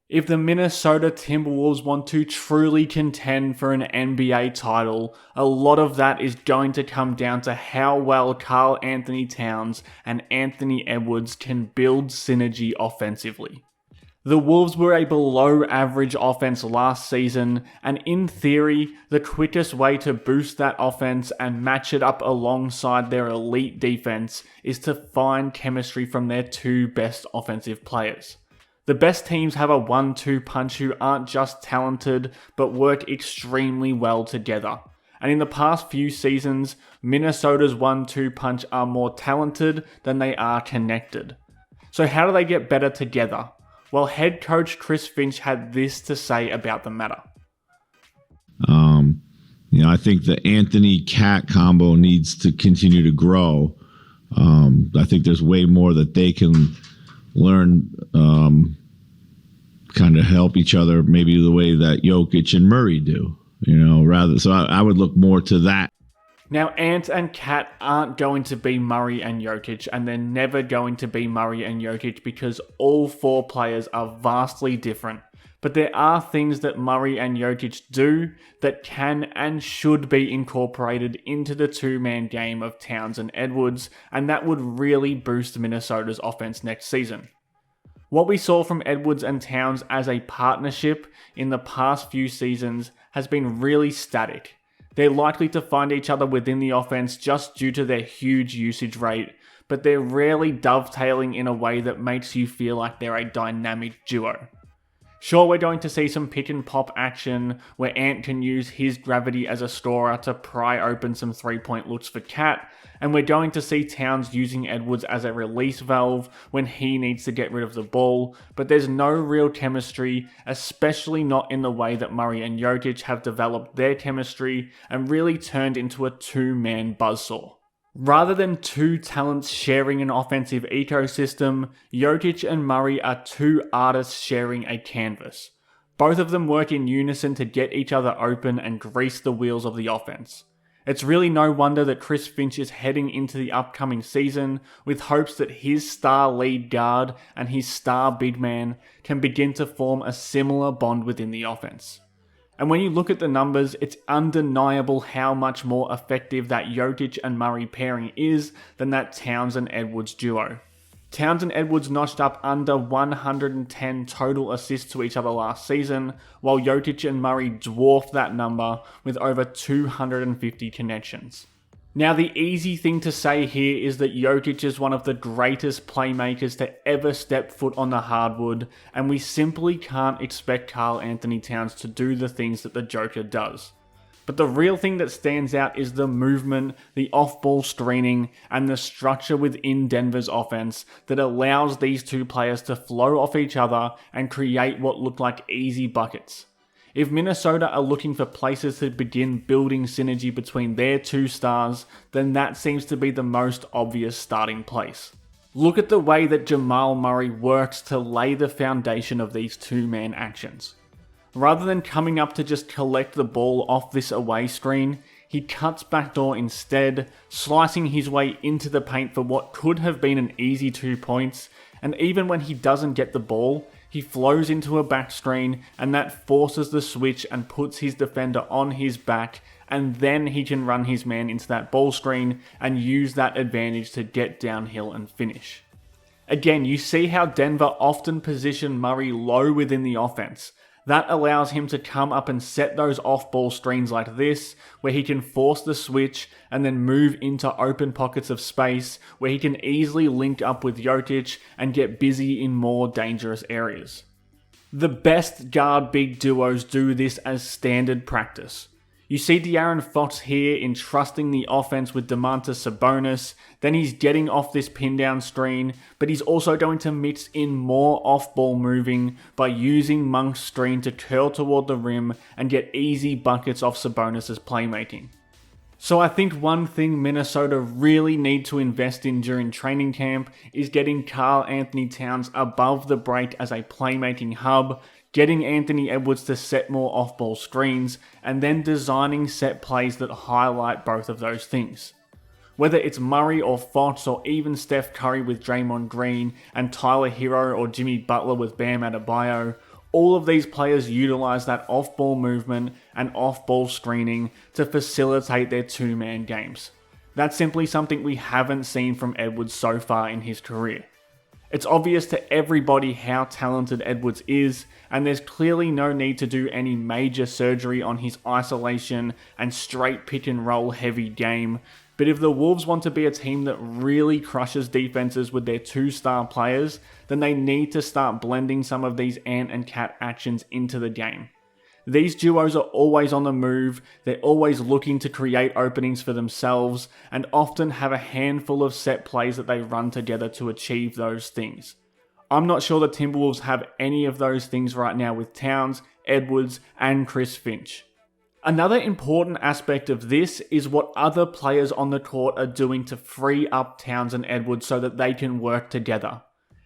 If the Minnesota Timberwolves want to truly contend for an NBA title, a lot of that is going to come down to how well Karl Anthony Towns and Anthony Edwards can build synergy offensively. The Wolves were a below average offense last season, and in theory, the quickest way to boost that offense and match it up alongside their elite defense is to find chemistry from their two best offensive players. The best teams have a 1-2 punch who aren't just talented, but work extremely well together. And in the past few seasons, Minnesota's 1-2 punch are more talented than they are connected. So how do they get better together? Well, head coach Chris Finch had this to say about the matter. I think the Anthony-Cat combo needs to continue to grow. I think there's way more that they can learn, kind of help each other, maybe the way that Jokic and Murray do, So I would look more to that. Now, Ant and Cat aren't going to be Murray and Jokic, and they're never going to be Murray and Jokic because all four players are vastly different. But there are things that Murray and Jokic do that can and should be incorporated into the two-man game of Towns and Edwards, and that would really boost Minnesota's offense next season. What we saw from Edwards and Towns as a partnership in the past few seasons has been really static. They're likely to find each other within the offense just due to their huge usage rate, but they're rarely dovetailing in a way that makes you feel like they're a dynamic duo. Sure, we're going to see some pick and pop action where Ant can use his gravity as a scorer to pry open some 3-point looks for Cat, and we're going to see Towns using Edwards as a release valve when he needs to get rid of the ball, but there's no real chemistry, especially not in the way that Murray and Jokic have developed their chemistry and really turned into a two-man buzzsaw. Rather than two talents sharing an offensive ecosystem, Jokic and Murray are two artists sharing a canvas. Both of them work in unison to get each other open and grease the wheels of the offense. It's really no wonder that Chris Finch is heading into the upcoming season with hopes that his star lead guard and his star big man can begin to form a similar bond within the offense. And when you look at the numbers, it's undeniable how much more effective that Jokic and Murray pairing is than that Towns and Edwards duo. Towns and Edwards notched up under 110 total assists to each other last season, while Jokic and Murray dwarfed that number with over 250 connections. Now, the easy thing to say here is that Jokic is one of the greatest playmakers to ever step foot on the hardwood, and we simply can't expect Karl Anthony Towns to do the things that the Joker does. But the real thing that stands out is the movement, the off-ball screening, and the structure within Denver's offense that allows these two players to flow off each other and create what look like easy buckets. If Minnesota are looking for places to begin building synergy between their two stars, then that seems to be the most obvious starting place. Look at the way that Jamal Murray works to lay the foundation of these two-man actions. Rather than coming up to just collect the ball off this away screen, he cuts backdoor instead, slicing his way into the paint for what could have been an easy 2 points, and even when he doesn't get the ball, he flows into a back screen, and that forces the switch and puts his defender on his back, and then he can run his man into that ball screen and use that advantage to get downhill and finish. Again, you see how Denver often position Murray low within the offense. That allows him to come up and set those off-ball screens like this, where he can force the switch and then move into open pockets of space where he can easily link up with Jokic and get busy in more dangerous areas. The best guard big duos do this as standard practice. You see De'Aaron Fox here entrusting the offense with Domantas Sabonis, then he's getting off this pin down screen, but he's also going to mix in more off-ball moving by using Monk's screen to curl toward the rim and get easy buckets off Sabonis' playmaking. So I think one thing Minnesota really need to invest in during training camp is getting Karl Anthony Towns above the break as a playmaking hub, getting Anthony Edwards to set more off-ball screens, and then designing set plays that highlight both of those things. Whether it's Murray or Fox or even Steph Curry with Draymond Green and Tyler Hero or Jimmy Butler with Bam Adebayo, all of these players utilize that off-ball movement and off-ball screening to facilitate their two-man games. That's simply something we haven't seen from Edwards so far in his career. It's obvious to everybody how talented Edwards is, and there's clearly no need to do any major surgery on his isolation and straight pick and roll heavy game. But if the Wolves want to be a team that really crushes defenses with their two-star players, then they need to start blending some of these Ant and Cat actions into the game. These duos are always on the move, they're always looking to create openings for themselves, and often have a handful of set plays that they run together to achieve those things. I'm not sure the Timberwolves have any of those things right now with Towns, Edwards, and Chris Finch. Another important aspect of this is what other players on the court are doing to free up Towns and Edwards so that they can work together.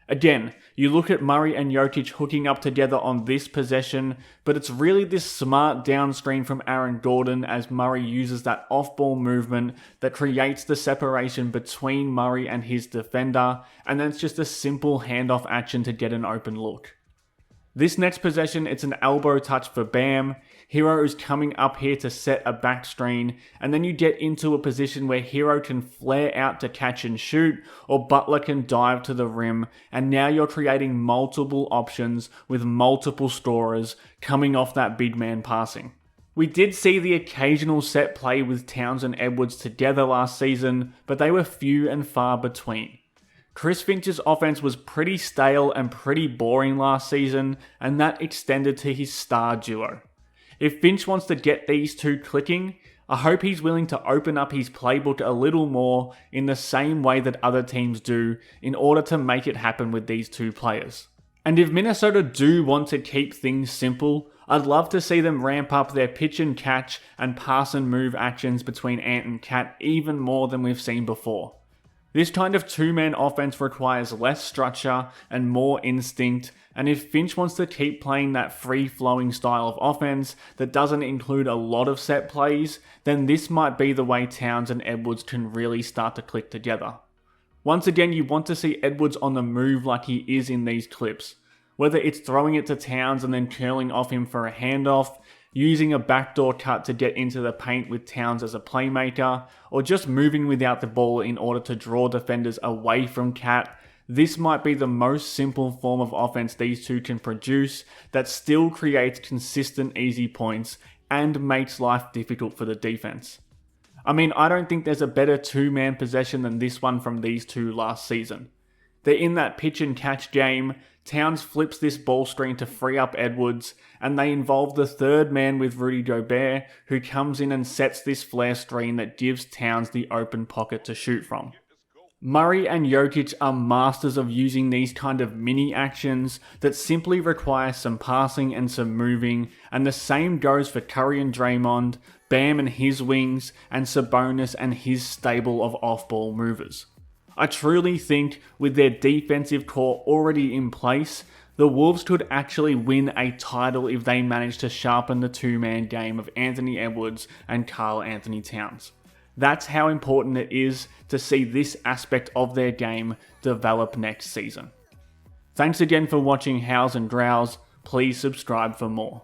Again, you look at Murray and Jokic hooking up together on this possession, but it's really this smart down screen from Aaron Gordon as Murray uses that off-ball movement that creates the separation between Murray and his defender, and then it's just a simple handoff action to get an open look. This next possession, it's an elbow touch for Bam. Hero is coming up here to set a back screen, and then you get into a position where Hero can flare out to catch and shoot, or Butler can dive to the rim, and now you're creating multiple options with multiple scorers coming off that big man passing. We did see the occasional set play with Towns and Edwards together last season, but they were few and far between. Chris Finch's offense was pretty stale and pretty boring last season, and that extended to his star duo. If Finch wants to get these two clicking, I hope he's willing to open up his playbook a little more in the same way that other teams do in order to make it happen with these two players. And if Minnesota do want to keep things simple, I'd love to see them ramp up their pitch and catch and pass and move actions between Ant and Cat even more than we've seen before. This kind of two-man offense requires less structure and more instinct, and if Finch wants to keep playing that free-flowing style of offense that doesn't include a lot of set plays, then this might be the way Towns and Edwards can really start to click together. Once again, you want to see Edwards on the move like he is in these clips. Whether it's throwing it to Towns and then curling off him for a handoff, using a backdoor cut to get into the paint with Towns as a playmaker, or just moving without the ball in order to draw defenders away from Cat, this might be the most simple form of offense these two can produce that still creates consistent easy points and makes life difficult for the defense. I mean, I don't think there's a better two-man possession than this one from these two last season. They're in that pitch and catch game, Towns flips this ball screen to free up Edwards, and they involve the third man with Rudy Gobert, who comes in and sets this flare screen that gives Towns the open pocket to shoot from. Murray and Jokic are masters of using these kind of mini actions that simply require some passing and some moving, and the same goes for Curry and Draymond, Bam and his wings, and Sabonis and his stable of off-ball movers. I truly think with their defensive core already in place, the Wolves could actually win a title if they manage to sharpen the two-man game of Anthony Edwards and Karl Anthony Towns. That's how important it is to see this aspect of their game develop next season. Thanks again for watching Howls and Growls. Please subscribe for more.